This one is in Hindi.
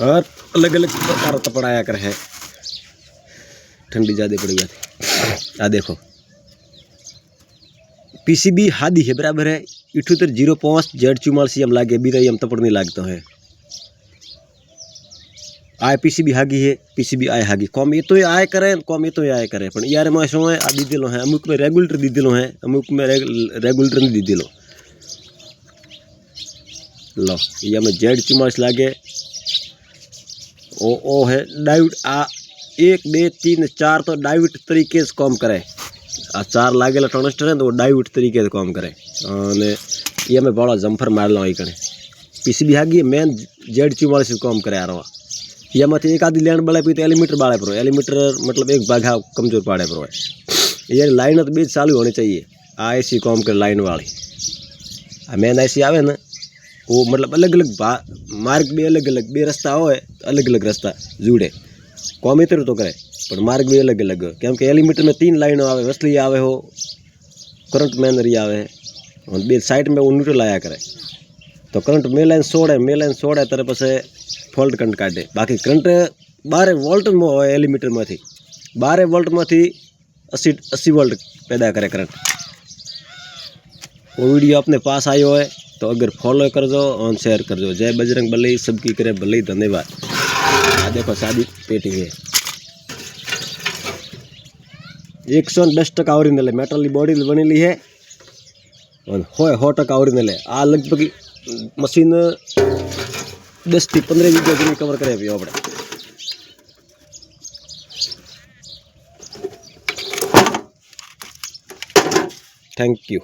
और अलग अलग प्रकार तपड़ाया कर है। ठंडी ज़्यादा पड़ गई थी। आ देखो पीसीबी हादी है बराबर है 7805 Z44 हम लागे भी हम तपड़ नहीं लागता है। आए पीसीबी हागी है पीसीबी आए हागी कॉम ये तो आए करे कॉम ये तो आए करे पण यार में शो है आ दी दिलो है अमुक में रेगुलेटर दी दिलो है अमुक में रेगुलेटर नहीं दी दिलो लो ये में Z44 लागे ओ है डायोड आ 1 2 3 4 तो डायोड तरीके से काम करे। आ 4 लागेला ट्रांजिस्टर है तो डायोड तरीके से काम करे और ये में बड़ा जम्फर मार लो आई कने पीसीबी हागी मेन Z44 से काम करे आ रहा ये मत एक आधी लैंड बड़े पी तो एलिमीटर बाड़े पर एलिमीटर मतलब एक भागा कमजोर पाड़े पर ये लाइन तो बीच चालू होनी चाहिए आ ऐसी काम कर लाइन वाली आ मेन ऐसी आवे ना वो मतलब अलग अलग मार्ग भी अलग अलग बे रस्ता हो अलग अलग रास्ता जुड़े कॉम इतर तो करे पर मार्ग भी अलग अलग केम के एलिमीटर में 3 लाइनों आवे वसली आवे हो करंट मेन रही आवे और बे साइड में वो न्यूट्रल आया करे तो करंट मे लाइन सोड़े तरह पास फॉल्ट करंट काटे बाकी करंट 12 वोल्ट में हो एलिमीटर में 12 वोल्ट में 80 वोल्ट पैदा करे करंट। वो वीडियो अपने पास आयो है तो अगर फॉलो कर दो और शेयर कर दो। जय बजरंग बली सबकी करे भले धन्यवाद। देखो सादी पेटी है 110% ओरिजिनल है मेटल की बॉडी बनेली है और होय 100% ओरिजिनल है। आ लगभग मशीन 10 થી 15 वीघा जमीन कवर करे पियो अपने। Thank you.